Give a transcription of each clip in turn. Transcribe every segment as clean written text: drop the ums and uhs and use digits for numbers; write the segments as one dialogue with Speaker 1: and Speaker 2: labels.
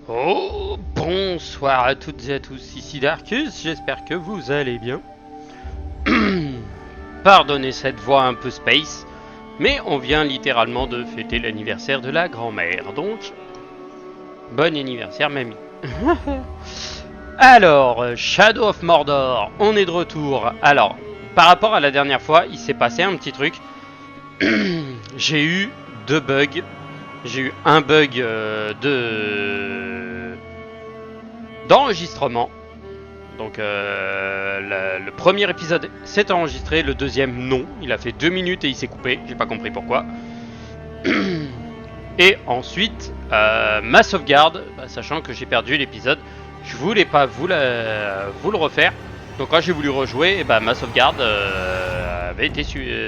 Speaker 1: Oh, bonsoir à toutes et à tous, ici Darkus, j'espère que vous allez bien. Pardonnez cette voix un peu space, mais on vient littéralement de fêter l'anniversaire de la grand-mère, donc bon anniversaire mamie. Alors, Shadow of Mordor, on est de retour. Alors, par rapport à la dernière fois, il s'est passé un petit truc. J'ai eu deux bugs. J'ai eu un bug d'enregistrement. Donc le premier épisode s'est enregistré, le deuxième non. Il a fait 2 minutes et il s'est coupé, j'ai pas compris pourquoi. Et ensuite, ma sauvegarde, sachant que j'ai perdu l'épisode, je voulais pas vous le refaire. Donc quand j'ai voulu rejouer, ma sauvegarde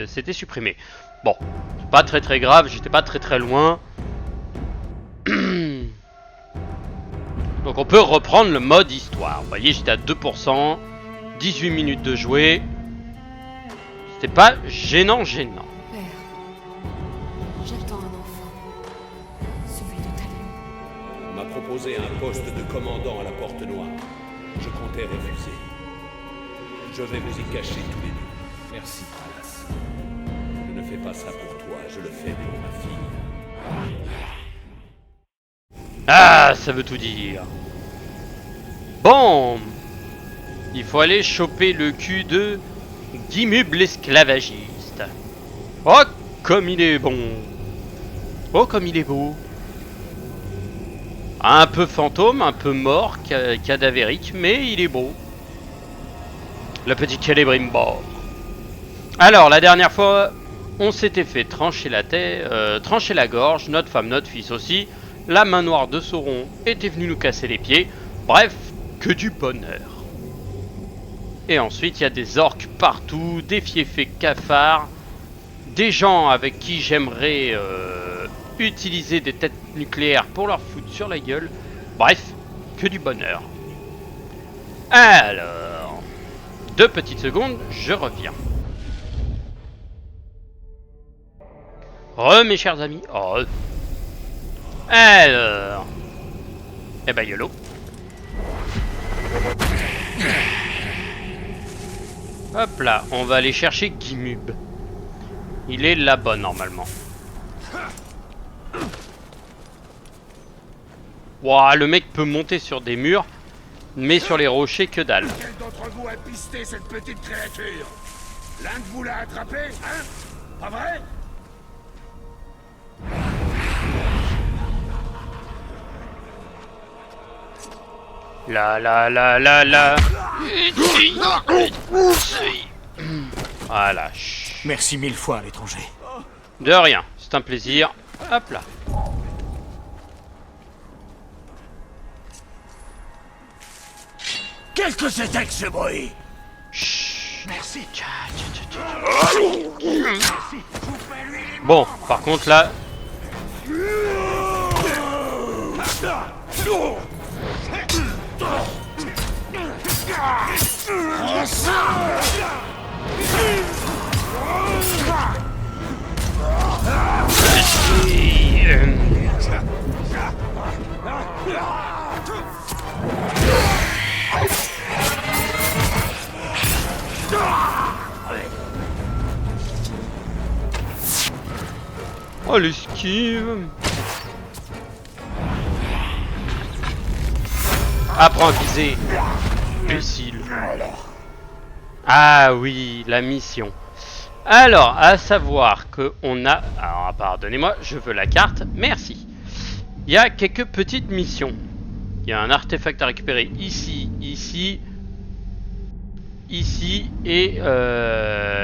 Speaker 1: s'était supprimée. Bon, pas très grave, j'étais pas très loin. Donc on peut reprendre le mode histoire. Vous voyez, j'étais à 2%, 18 minutes de jouer. C'était pas gênant.
Speaker 2: Père, j'attends un enfant. Celui de Talion.
Speaker 3: On m'a proposé un poste de commandant à la Porte Noire. Je comptais refuser. Je vais vous y cacher tous les deux. Merci, Palas. Je ne fais pas ça pour toi, je le fais pour ma fille.
Speaker 1: Ah, ça veut tout dire. Bon, il faut aller choper le cul de Gimub l'esclavagiste. Oh, comme il est bon. Oh, comme il est beau. Un peu fantôme, un peu mort, cadavérique, mais il est beau. Le petit Celebrimbor. Alors, la dernière fois, on s'était fait trancher la tête, trancher la gorge, notre femme, notre fils aussi. La main noire de Sauron était venue nous casser les pieds. Bref, que du bonheur. Et ensuite, il y a des orques partout, des fiefés cafards, des gens avec qui j'aimerais utiliser des têtes nucléaires pour leur foutre sur la gueule. Bref, que du bonheur. Alors, 2 petites secondes, je reviens. Mes chers amis. Oh. Alors, YOLO. Hop là, on va aller chercher Gimub. Il est là-bas normalement. Ouah, le mec peut monter sur des murs, mais sur les rochers que dalle.
Speaker 4: Quel d'entre vous a pisté cette petite créature? L'un de vous l'a attrapé, hein? Pas vrai?
Speaker 1: La. Voilà.
Speaker 5: Merci 1000 fois à l'étranger.
Speaker 1: De rien, c'est un plaisir. Hop là.
Speaker 4: Qu'est-ce que c'était que ce bruit?
Speaker 1: Chut.
Speaker 4: Merci.
Speaker 1: Bon, par contre là. Oh l'esquive. Apprends à viser. Imbécile. Ah oui, la mission. Alors, à savoir que on a... Alors, pardonnez-moi, je veux la carte. Merci. Il y a quelques petites missions. Il y a un artefact à récupérer ici et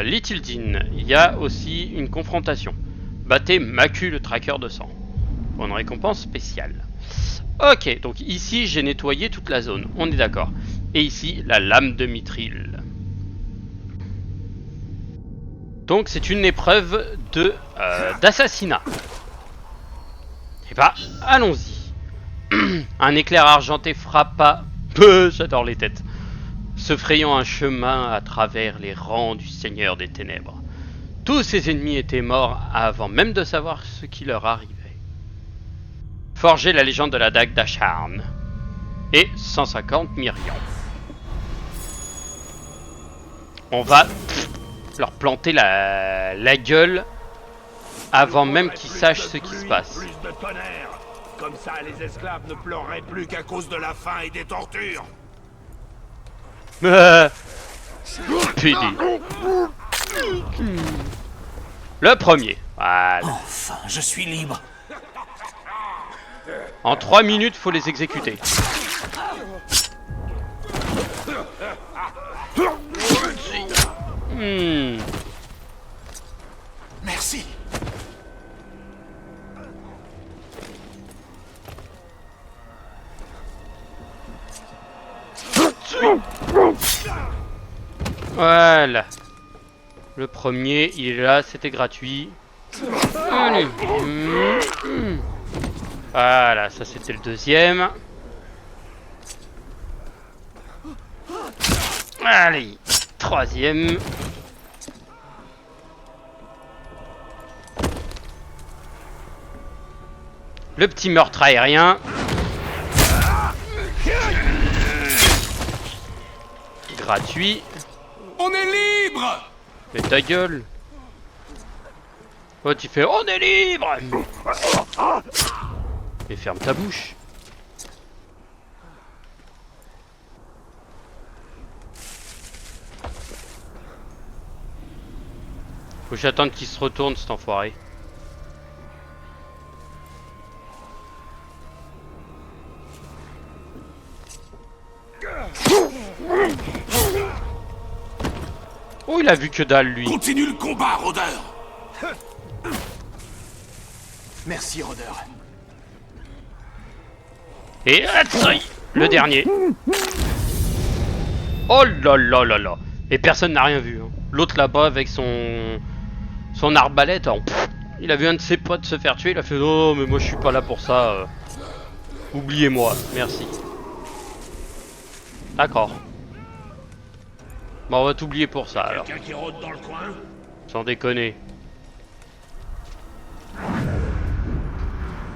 Speaker 1: Little Din. Il y a aussi une confrontation. Battez Macu le traqueur de sang. Pour une récompense spéciale. Ok, donc ici j'ai nettoyé toute la zone, on est d'accord. Et ici, la lame de mithril. Donc c'est une épreuve d'assassinat. Et allons-y. Un éclair argenté frappa, j'adore les têtes, se frayant un chemin à travers les rangs du Seigneur des Ténèbres. Tous ses ennemis étaient morts avant même de savoir ce qui leur arrivait. forger la légende de la dague d'Asharn. Et 150 Miriam. On va leur planter la gueule avant même qu'ils sachent ce qui se passe.
Speaker 4: Plus de tonnerre. Comme ça, les esclaves ne pleureraient plus qu'à cause de la faim et des tortures.
Speaker 1: Puis le premier. Voilà.
Speaker 5: Enfin, je suis libre.
Speaker 1: En 3 minutes, faut les exécuter.
Speaker 5: Merci.
Speaker 1: Voilà. Le premier, il est là, c'était gratuit. Allez. Voilà, ça c'était le deuxième. Allez, troisième. Le petit meurtre aérien. Gratuit.
Speaker 4: On est libre.
Speaker 1: Mais ta gueule. Oh, tu fais on est libre. Et ferme ta bouche. Faut que j'attende qu'il se retourne cet enfoiré. Oh, il a vu que dalle, lui.
Speaker 4: Continue le combat, rôdeur.
Speaker 5: Merci, rôdeur.
Speaker 1: Et Hatsoy, le dernier. Oh là là là là. Et personne n'a rien vu. Hein. L'autre là-bas avec son arbalète. Hein, il a vu un de ses potes se faire tuer. Il a fait oh mais moi je suis pas là pour ça. Oubliez-moi. Merci. D'accord. Bon on va t'oublier pour ça alors.
Speaker 4: Quelqu'un qui rôde dans le coin?
Speaker 1: Sans déconner.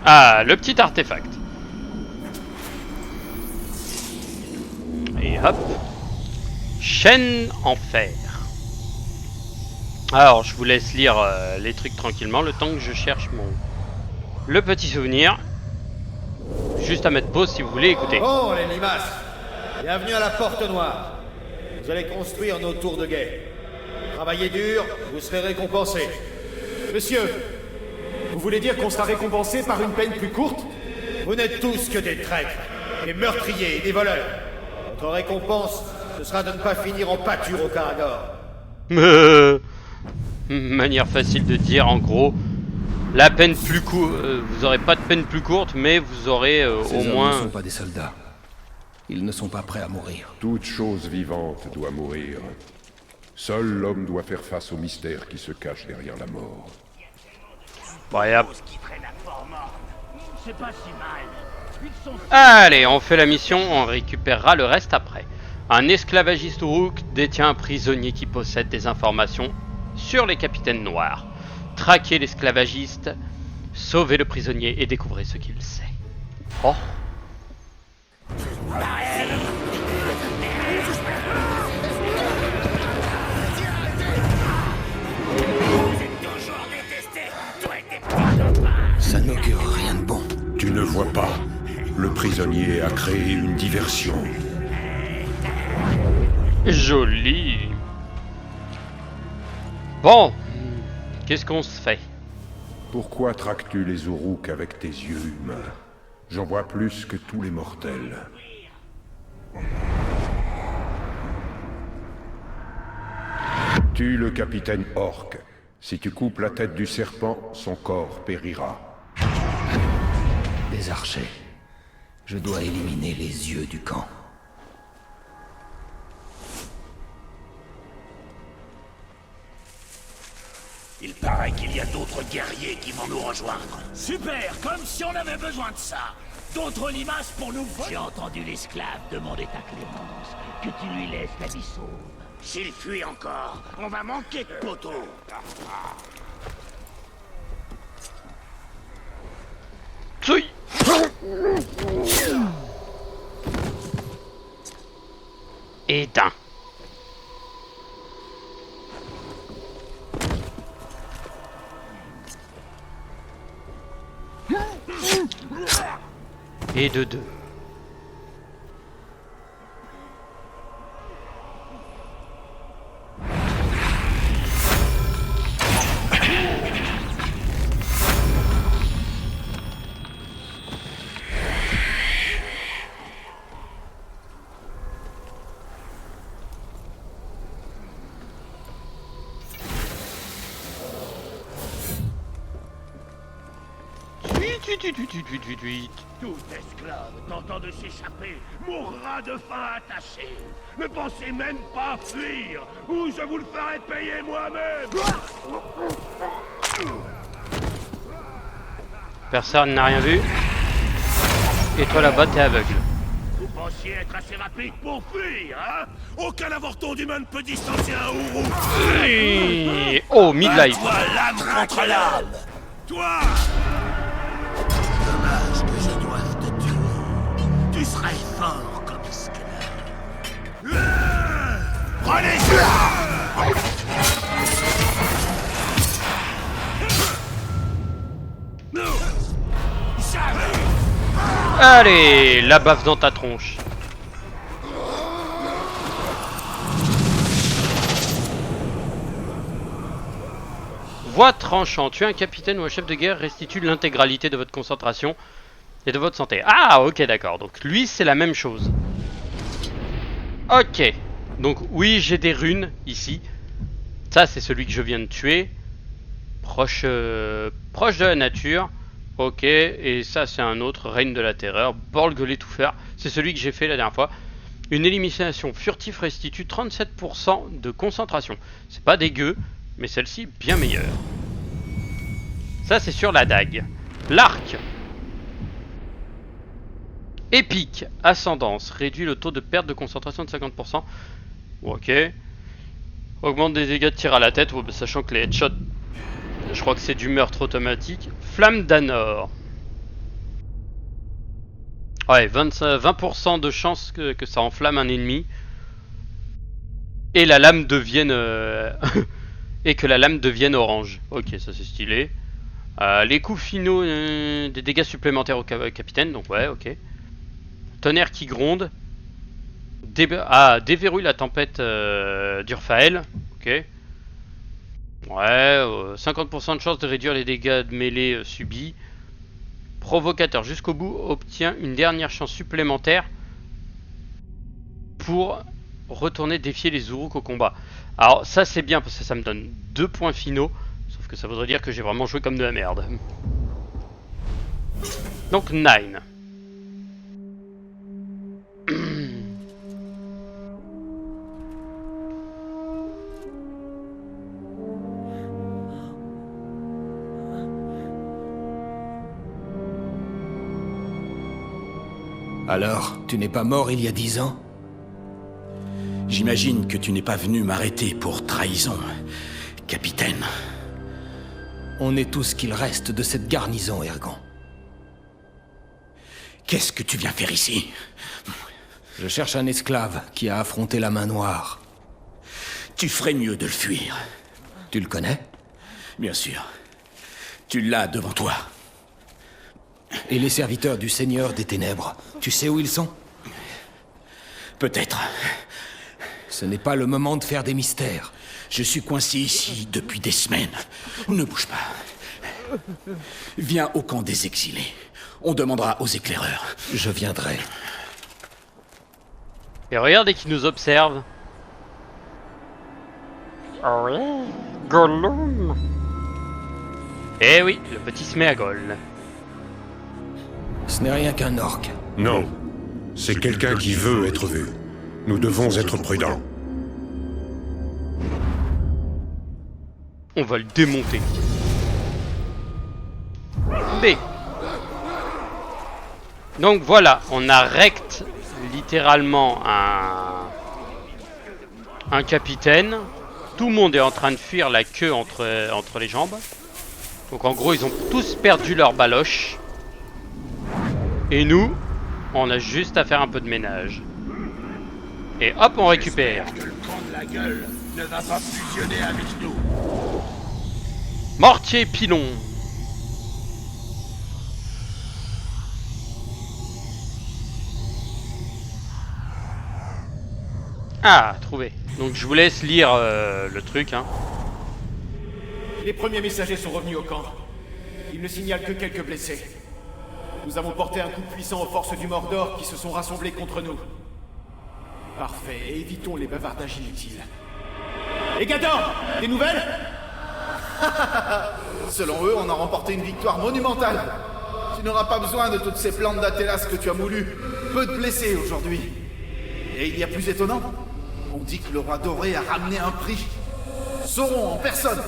Speaker 1: Ah, le petit artefact. Et hop. Chaîne en fer. Alors, je vous laisse lire les trucs tranquillement, le temps que je cherche le petit souvenir. Juste à mettre pause si vous voulez écouter.
Speaker 6: Bon, les limaces, bienvenue à la Porte Noire. Vous allez construire nos tours de guet. Travaillez dur, vous serez récompensés. Monsieur, vous voulez dire qu'on sera récompensé par une peine plus courte? Vous n'êtes tous que des traîtres, des meurtriers et des voleurs. Votre récompense, ce sera de ne pas finir en pâture au Karagor.
Speaker 1: Manière facile de dire, en gros, la peine plus courte, vous aurez pas de peine plus courte, mais vous aurez au moins...
Speaker 7: Ils ne sont pas des soldats. Ils ne sont pas prêts à mourir.
Speaker 8: Toute chose vivante doit mourir. Seul l'homme doit faire face au mystère qui se cache derrière la mort.
Speaker 1: Bon, et hop. Allez, on fait la mission, on récupérera le reste après. Un esclavagiste Uruk détient un prisonnier qui possède des informations sur les capitaines noirs. Traquez l'esclavagiste, sauvez le prisonnier et découvrez ce qu'il sait. Oh.
Speaker 7: Ça n'augure rien de bon.
Speaker 8: Tu ne vois pas. Le prisonnier a créé une diversion.
Speaker 1: Joli. Bon, qu'est-ce qu'on se fait?
Speaker 8: Pourquoi traques-tu les Uruk avec tes yeux humains? J'en vois plus que tous les mortels. Tue le capitaine Orc. Si tu coupes la tête du serpent, son corps périra.
Speaker 7: Des archers. Je dois éliminer les yeux du camp.
Speaker 4: Il paraît qu'il y a d'autres guerriers qui vont nous rejoindre. Super, comme si on avait besoin de ça. D'autres limaces pour nous voler.
Speaker 9: J'ai entendu l'esclave demander à Clémence que tu lui laisses la vie sauve.
Speaker 4: S'il fuit encore, on va manquer de poteaux.
Speaker 1: Tsui. Et d'un. Et de deux.
Speaker 4: Tout esclave tentant de s'échapper mourra de faim attaché. Ne pensez même pas fuir, ou je vous le ferai payer moi-même.
Speaker 1: Personne n'a rien vu. Et toi là-bas, t'es aveugle.
Speaker 4: Vous pensiez être assez rapide pour fuir, hein? Aucun avorton d'humain ne peut distancer un ourou.
Speaker 1: Et... Oh, midlife.
Speaker 4: Toi, l'âme contre l'âme. Toi! Dommage que je doive te tuer. Tu serais fort comme esclave. Prenez-le!
Speaker 1: Allez, la baffe dans ta tronche. Voix tranchant. Tuer un capitaine ou un chef de guerre restitue l'intégralité de votre concentration et de votre santé. Ah, ok, d'accord. Donc lui, c'est la même chose. Ok. Donc oui, j'ai des runes ici. Ça, c'est celui que je viens de tuer. Proche de la nature. Ok, et ça c'est un autre, Règne de la Terreur, Borg l'étouffeur, c'est celui que j'ai fait la dernière fois. Une élimination furtive restitue 37% de concentration. C'est pas dégueu, mais celle-ci bien meilleure. Ça c'est sur la dague. L'arc. Épique, ascendance, réduit le taux de perte de concentration de 50%. Ok. Augmente des dégâts de tir à la tête, sachant que les headshots... Je crois que c'est du meurtre automatique. Flamme d'Anor. Ouais, 20% de chance que ça enflamme un ennemi. Et la lame devienne... et que la lame devienne orange. Ok, ça c'est stylé. Les coups finaux, des dégâts supplémentaires au capitaine. Donc ouais, ok. Tonnerre qui gronde. Déverrouille la tempête d'Urfael. Ok. Ouais, 50% de chance de réduire les dégâts de mêlée subis. Provocateur jusqu'au bout obtient une dernière chance supplémentaire pour retourner défier les Uruk au combat. Alors ça c'est bien parce que ça me donne 2 points finaux. Sauf que ça voudrait dire que j'ai vraiment joué comme de la merde. Donc 9.
Speaker 5: Alors, tu n'es pas mort il y a 10 ans?
Speaker 4: J'imagine que tu n'es pas venu m'arrêter pour trahison, capitaine.
Speaker 5: On est tout ce qu'il reste de cette garnison, Ergon.
Speaker 4: Qu'est-ce que tu viens faire ici?
Speaker 5: Je cherche un esclave qui a affronté la main noire.
Speaker 4: Tu ferais mieux de le fuir.
Speaker 5: Tu le connais?
Speaker 4: Bien sûr. Tu l'as devant toi.
Speaker 5: Et les serviteurs du Seigneur des Ténèbres, tu sais où ils sont?
Speaker 4: Peut-être.
Speaker 5: Ce n'est pas le moment de faire des mystères.
Speaker 4: Je suis coincé ici depuis des semaines. Ne bouge pas. Viens au camp des exilés. On demandera aux éclaireurs.
Speaker 5: Je viendrai.
Speaker 1: Et regardez qui nous observe. Oh oui, Gollum. Eh oui, le petit Sméagol.
Speaker 5: Ce n'est rien qu'un orc.
Speaker 8: Non. C'est quelqu'un qui veut être vu. Nous devons être prudents.
Speaker 1: On va le démonter. B. Donc voilà, on arrête littéralement un capitaine. Tout le monde est en train de fuir la queue entre les jambes. Donc en gros, ils ont tous perdu leur baloche. Et nous, on a juste à faire un peu de ménage. Et hop, on récupère.
Speaker 4: J'espère que le camp de la gueule ne va pas fusionner avec nous.
Speaker 1: Mortier pilon. Ah, trouvé. Donc je vous laisse lire le truc, hein.
Speaker 6: Les premiers messagers sont revenus au camp. Ils ne signalent que quelques blessés. Nous avons porté un coup puissant aux forces du Mordor qui se sont rassemblées contre nous. Parfait, et évitons les bavardages inutiles. Et Gador, des nouvelles? Selon eux, on a remporté une victoire monumentale. Tu n'auras pas besoin de toutes ces plantes d'Athélas que tu as moulues. Peu de blessés aujourd'hui. Et il y a plus étonnant, on dit que le roi doré a ramené un prix. Sauron en personne,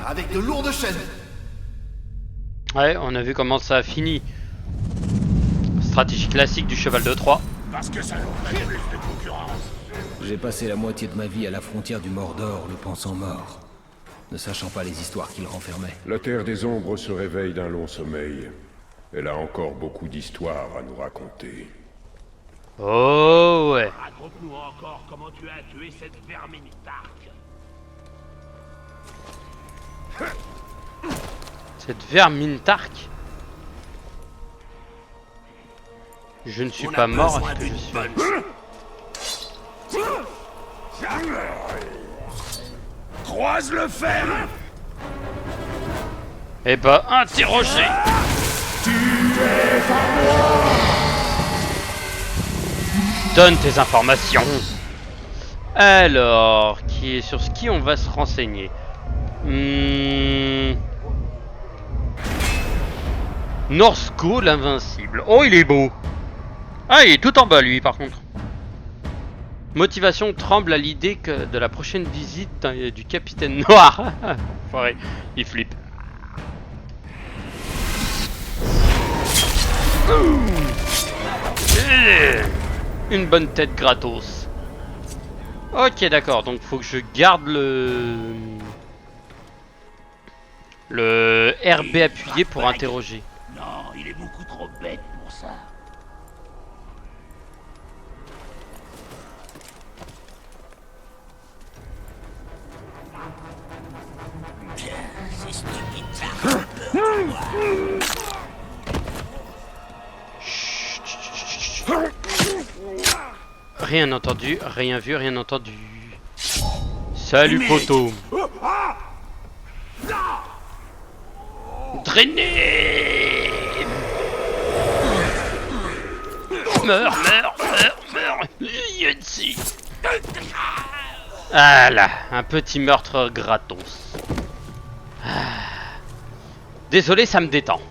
Speaker 6: avec de lourdes chaînes.
Speaker 1: Ouais, on a vu comment ça a fini. Stratégie classique du cheval de Troie.
Speaker 4: Parce que ça nous fait plus de concurrence.
Speaker 5: J'ai passé la moitié de ma vie à la frontière du Mordor, le pensant mort, ne sachant pas les histoires qu'il renfermait.
Speaker 8: La Terre des Ombres se réveille d'un long sommeil. Elle a encore beaucoup d'histoires à nous raconter.
Speaker 1: Oh ouais.
Speaker 4: Raconte-nous encore comment tu as tué cette vermine Tark.
Speaker 1: Cette vermine Tark. Je ne suis pas mort, est-ce que je suis...
Speaker 4: Croise le fer.
Speaker 1: Eh ben, interrogez. Donne tes informations. Alors, sur qui on va se renseigner? Norsko l'invincible. Oh, il est beau. Ah, il est tout en bas lui par contre. Motivation tremble à l'idée de la prochaine visite du capitaine noir. Foiré, il flippe. Une bonne tête gratos. Ok, d'accord, donc faut que je garde le RB appuyé pour interroger.
Speaker 9: Non, il est beaucoup trop bête pour ça. C'est stupide ça.
Speaker 1: Rien entendu, rien vu, rien entendu. Salut poteau. Drainer. Meurs. Yutsi. Ah là, un petit meurtre gratos. Désolé, ça me détend.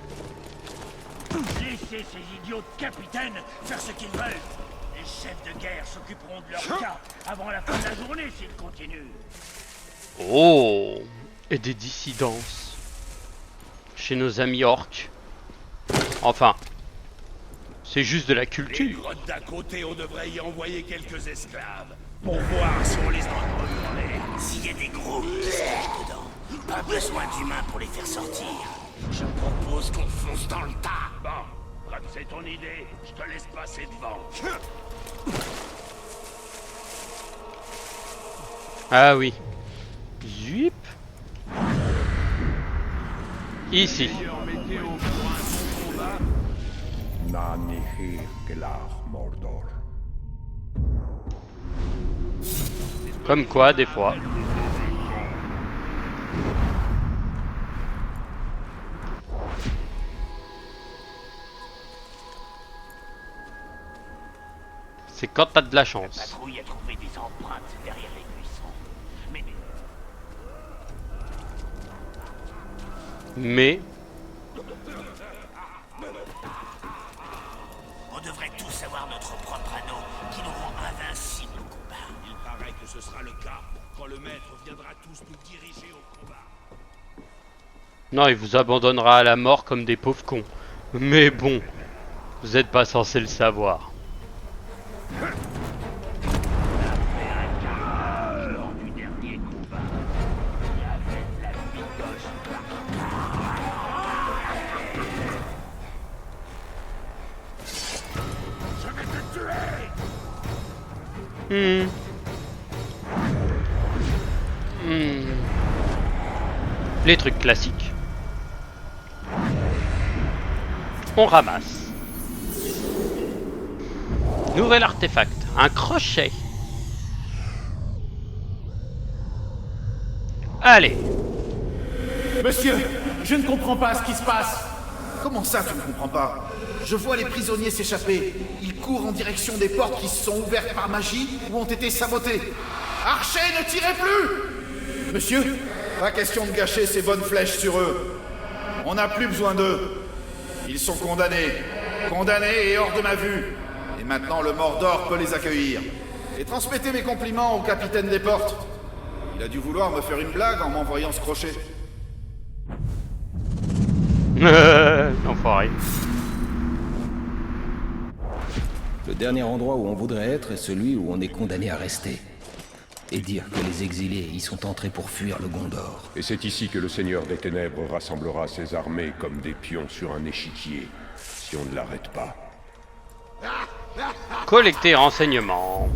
Speaker 4: Laissez ces idiots de capitaines faire ce qu'ils veulent. Les chefs de guerre s'occuperont de leur cas avant la fin de la journée s'ils continuent.
Speaker 1: Oh, et des dissidences chez nos amis orques. Enfin, c'est juste de la
Speaker 4: Les
Speaker 1: culture.
Speaker 4: grottes d'à côté, on devrait y envoyer quelques esclaves pour voir si on les entend hurler.
Speaker 9: S'il y a des gros qui se cachent dedans, pas besoin d'humains pour les faire sortir. Je propose qu'on fonce dans le tas.
Speaker 4: Bon, comme c'est ton idée, je te laisse passer devant.
Speaker 1: Ah oui. Zuip. Ici. Comme quoi, des fois. C'est quand t'as de la
Speaker 9: La
Speaker 1: chance.
Speaker 9: patrouille a trouvé des empreintes derrière les buissons.
Speaker 1: Mais
Speaker 9: On devrait tous avoir notre propre anneau qui nous rend invincibles au combat.
Speaker 4: Il paraît que ce sera le cas quand le maître viendra tous nous diriger au combat.
Speaker 1: non, il vous abandonnera à la mort comme des pauvres cons. Mais bon, vous êtes pas censé le savoir.
Speaker 9: Lors du dernier combat, il y avait de la bicoche partout.
Speaker 1: Les trucs classiques. On ramasse. Nouvel artefact. Un crochet. Allez.
Speaker 6: Monsieur, je ne comprends pas ce qui se passe. Comment ça, tu ne comprends pas? Je vois les prisonniers s'échapper. Ils courent en direction des portes qui se sont ouvertes par magie ou ont été sabotées. Archer, ne tirez plus! Monsieur, pas question de gâcher ces bonnes flèches sur eux. On n'a plus besoin d'eux. Ils sont condamnés. Condamnés et hors de ma vue. Et maintenant, le Mordor peut les accueillir. Et transmettez mes compliments au capitaine des portes. Il a dû vouloir me faire une blague en m'envoyant ce crochet.
Speaker 1: Enfoiré.
Speaker 5: Le dernier endroit où on voudrait être est celui où on est condamné à rester. Et dire que les exilés y sont entrés pour fuir le Gondor.
Speaker 8: Et c'est ici que le Seigneur des Ténèbres rassemblera ses armées comme des pions sur un échiquier, si on ne l'arrête pas.
Speaker 1: Collecter renseignements.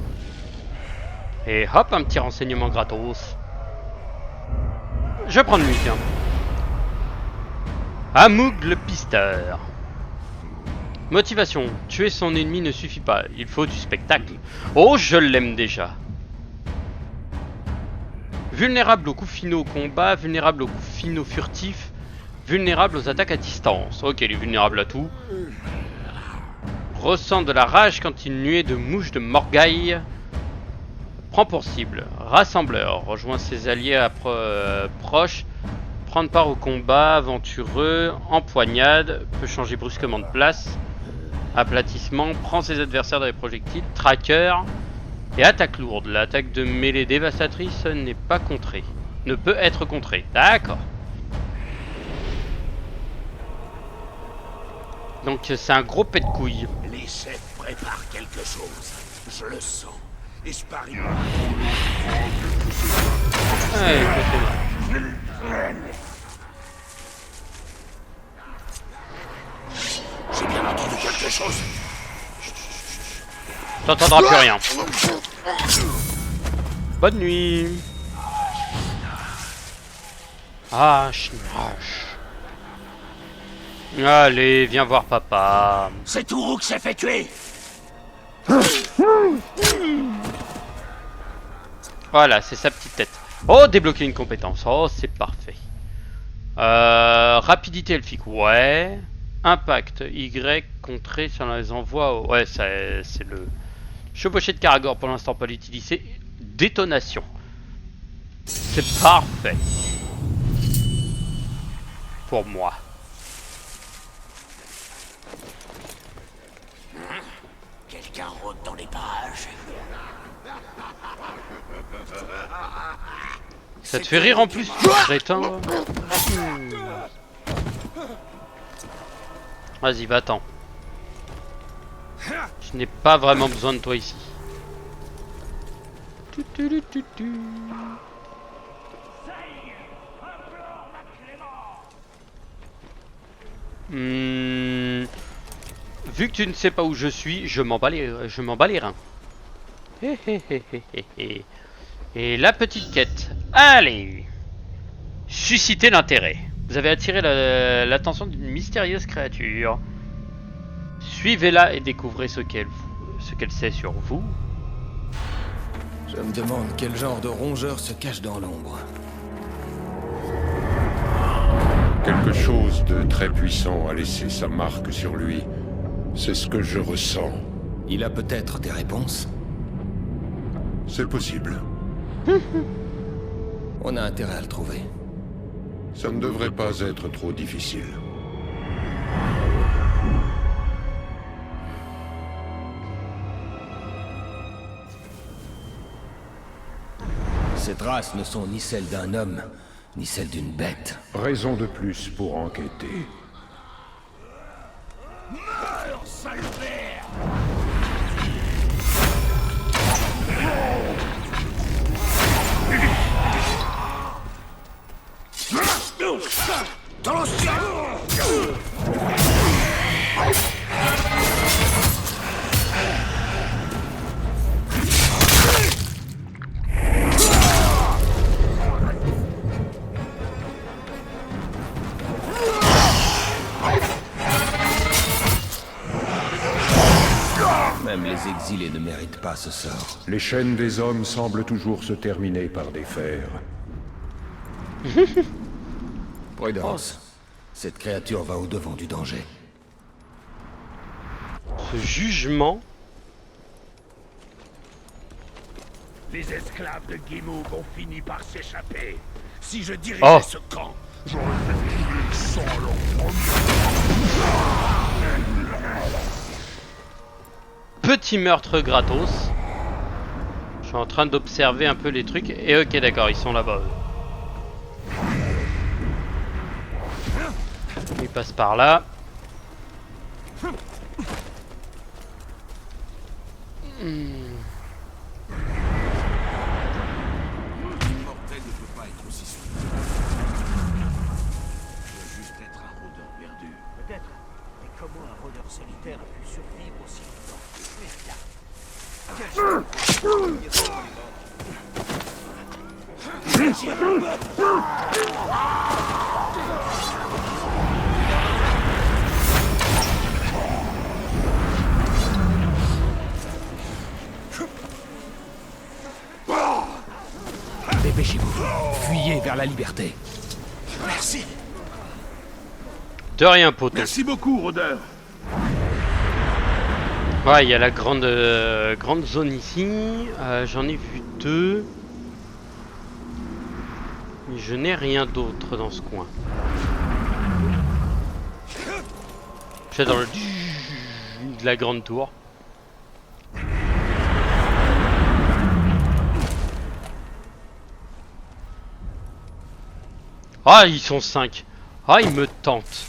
Speaker 1: Et hop, un petit renseignement gratos. Je prends le midi. Amoug le pisteur. Motivation. Tuer son ennemi ne suffit pas. Il faut du spectacle. Oh, je l'aime déjà. Vulnérable aux coups finaux au combat, vulnérable aux coups finaux furtifs, vulnérable aux attaques à distance. Ok, il est vulnérable à tout. Ressent de la rage quand une nuée de mouches de Morgaï prend pour cible. Rassembleur. Rejoint ses alliés proches. Prendre part au combat. Aventureux. Empoignade. Peut changer brusquement de place. Aplatissement. Prend ses adversaires dans les projectiles. Tracker. Et attaque lourde. L'attaque de mêlée dévastatrice n'est pas contrée. Ne peut être contrée. D'accord. Donc c'est un gros pet de couilles.
Speaker 4: Les chefs préparent quelque chose. Je le sens. Et je parie.
Speaker 1: Ouais,
Speaker 4: j'ai bien entendu quelque chose.
Speaker 1: T'entendras plus rien. Bonne nuit. Ah, schnash. Allez, viens voir papa.
Speaker 4: C'est Tourou qui s'est fait tuer.
Speaker 1: Voilà, c'est sa petite tête. Oh, débloquer une compétence. Oh, c'est parfait. Rapidité elfique. Ouais. Impact. Y. Contré sur les envois. Ouais, c'est le... Chevauché de Karagor pour l'instant pas l'utiliser. Détonation. C'est parfait. Pour moi.
Speaker 4: Quelqu'un rôde dans les parages.
Speaker 1: Ça te fait rire en plus, crétin. Vas-y, va-t'en. Je n'ai pas vraiment besoin de toi ici. Vu que tu ne sais pas où je suis, je m'en bats les reins. Et la petite quête. Allez. Susciter l'intérêt. Vous avez attiré l'attention d'une mystérieuse créature. Suivez-la et découvrez ce qu'elle sait sur vous.
Speaker 5: Je me demande quel genre de rongeur se cache dans l'ombre.
Speaker 8: Quelque chose de très puissant a laissé sa marque sur lui. C'est ce que je ressens.
Speaker 5: Il a peut-être des réponses.
Speaker 8: C'est possible.
Speaker 5: On a intérêt à le trouver.
Speaker 8: Ça ne devrait pas être trop difficile.
Speaker 5: Ces traces ne sont ni celles d'un homme, ni celles d'une bête.
Speaker 8: Raison de plus pour enquêter.
Speaker 4: Meurs, sale père! Dans l'océan!
Speaker 5: Même les exilés ne méritent pas ce sort.
Speaker 8: Les chaînes des hommes semblent toujours se terminer par des fers.
Speaker 5: Prudence. Cette créature va au-devant du danger.
Speaker 1: Ce jugement.
Speaker 4: Les esclaves de Guimauve ont fini par s'échapper. Si je dirigeais ce camp, j'aurais fait sans leur
Speaker 1: Petit meurtre gratos. Je suis en train d'observer un peu les trucs. Et ok, d'accord, ils sont là-bas. Ils passent par là.
Speaker 9: Mortel ne peut pas être aussi souple. Je dois juste être un rôdeur perdu.
Speaker 6: Peut-être. Mais comment un rôdeur solitaire a pu survivre aussi longtemps? Mais
Speaker 5: Dépêchez-vous. Fuyez vers la liberté.
Speaker 9: Merci.
Speaker 1: De rien, poteau.
Speaker 4: Merci beaucoup, rôdeur.
Speaker 1: Ouais, il y a la grande zone ici. J'en ai vu 2. Mais je n'ai rien d'autre dans ce coin. J'adore le de la grande tour. Ah, ils sont 5. Ah, ils me tentent.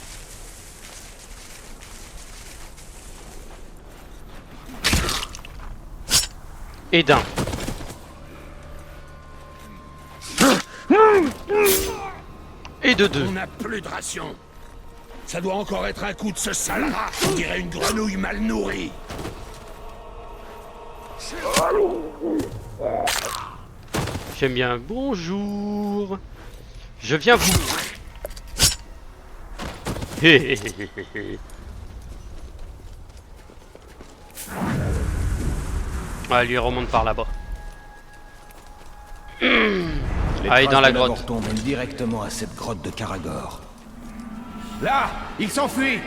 Speaker 1: Et d'un. Et de 2.
Speaker 4: On n'a plus de ration. Ça doit encore être un coup de ce sale rat. On dirait une grenouille mal nourrie.
Speaker 1: J'aime bien. Bonjour. Je viens vous. Ah, lui remonte par là-bas. Allez, dans la grotte.
Speaker 5: On mène directement à cette grotte de Karagor.
Speaker 6: là, il s'enfuit.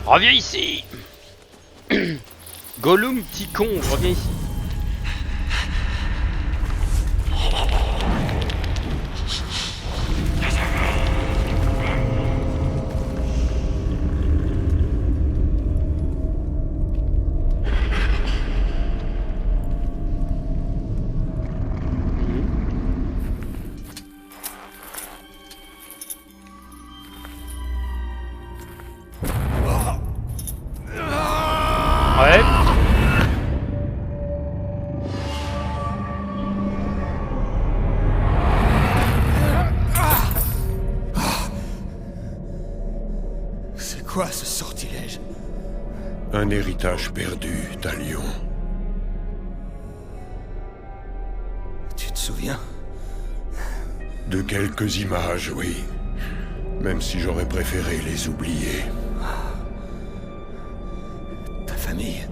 Speaker 1: Reviens ici. Gollum, petit con, reviens ici. Ouais.
Speaker 6: C'est quoi ce sortilège?
Speaker 8: Un héritage perdu, Talion.
Speaker 5: Tu te souviens?
Speaker 8: De quelques images, oui. Même si j'aurais préféré les oublier.
Speaker 5: Ta famille,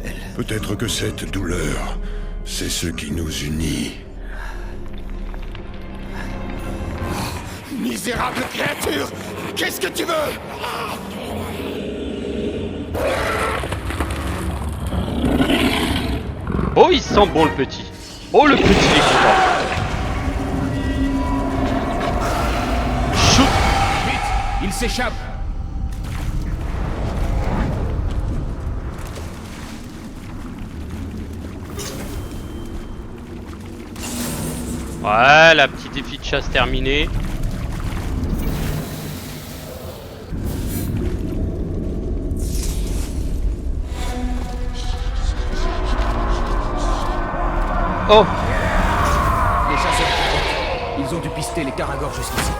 Speaker 5: elle...
Speaker 8: Peut-être que cette douleur, c'est ce qui nous unit.
Speaker 6: Misérable créature! Qu'est-ce que tu veux?
Speaker 1: Oh, il sent bon le petit. Oh, le petit, il est content. Chou.
Speaker 6: Vite! Il s'échappe!
Speaker 1: Ouais, la petite défi de chasse terminée. Oh!
Speaker 5: Les chasseurs de grotte. Ils ont dû pister les Karagor jusqu'ici.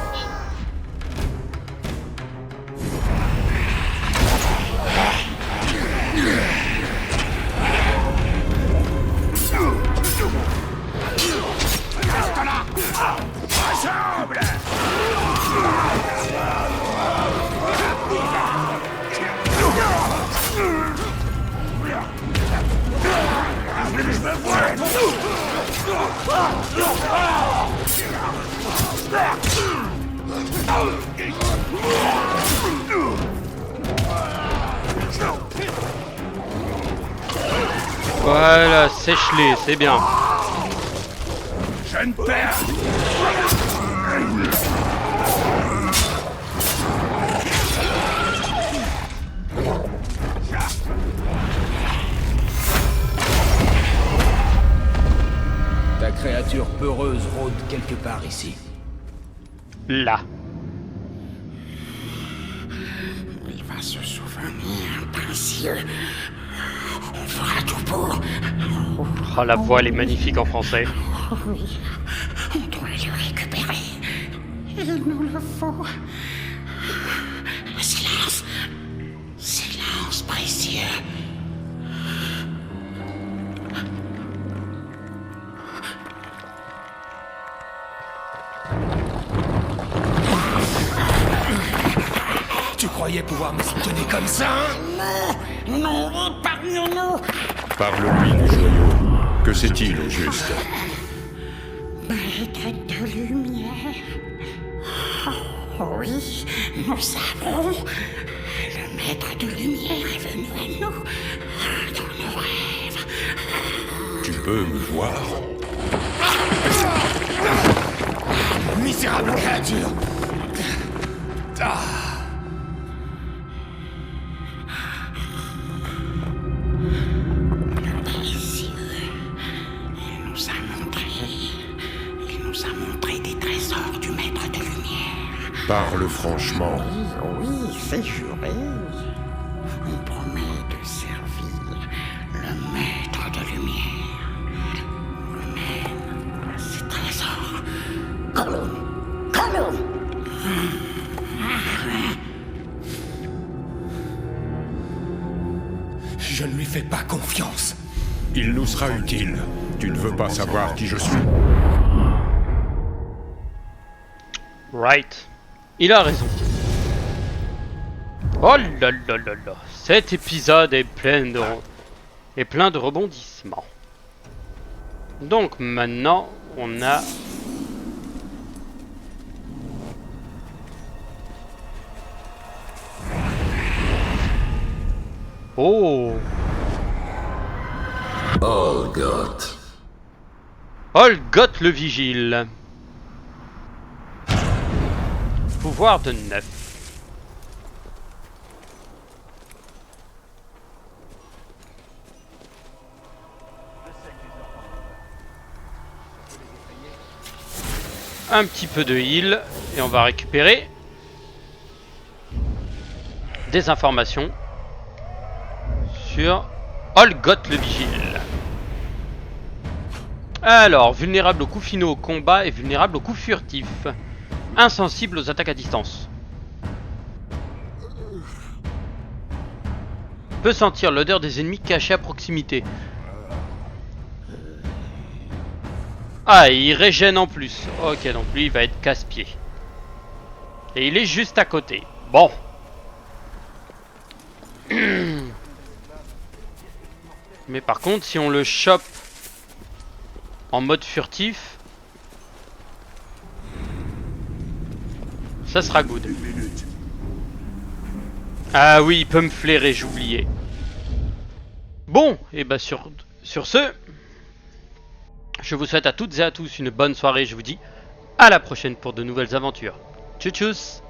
Speaker 4: Ensemble!
Speaker 1: Voilà, sèche-les, c'est bien.
Speaker 4: Je ne perds.
Speaker 5: Ta créature peureuse rôde quelque part ici.
Speaker 1: Là.
Speaker 9: Il va se souvenir, précieux. On fera tout pour.
Speaker 1: Oh, la voix, elle est magnifique en français.
Speaker 9: Oui, on doit le récupérer. Il nous le faut. Silence. Silence, précieux.
Speaker 7: Tu croyais pouvoir me soutenir comme ça, hein?
Speaker 9: Non, non, épargne-nous.
Speaker 8: Parle-lui du joyau. Que c'est-il au juste?
Speaker 9: Maître de lumière. Oh, oui, nous savons. Le maître de lumière est venu à nous dans nos rêves.
Speaker 8: Tu peux me voir?
Speaker 7: Misérable créature! Ah.
Speaker 9: Précieux. Il nous a montré des trésors du maître de lumière.
Speaker 8: Parle franchement.
Speaker 9: Oui, c'est juré. On promet de servir le maître de lumière. Lui-même, ses trésors. Gollum! Gollum!
Speaker 7: Je ne lui fais pas confiance.
Speaker 8: Il nous sera utile. Tu ne veux pas savoir qui je suis?
Speaker 1: Right. Il a raison. Oh là là là là. Cet épisode est plein de rebondissements. Donc maintenant, on a... Oh!
Speaker 7: Olgoth.
Speaker 1: Olgoth le Vigile. Pouvoir de 9. Un petit peu de heal et on va récupérer des informations sur Olgoth le Vigile. Alors, vulnérable aux coups finaux au combat et vulnérable aux coups furtifs. Insensible aux attaques à distance. Peut sentir l'odeur des ennemis cachés à proximité. Ah, et il régène en plus. Ok, donc lui il va être casse-pied. Et il est juste à côté. Bon. Mais par contre, si on le chope en mode furtif, ça sera good. Ah oui, il peut me flairer, j'oubliais. Bon, et bah sur ce, je vous souhaite à toutes et à tous une bonne soirée. Je vous dis à la prochaine pour de nouvelles aventures. Tchuss tchuss.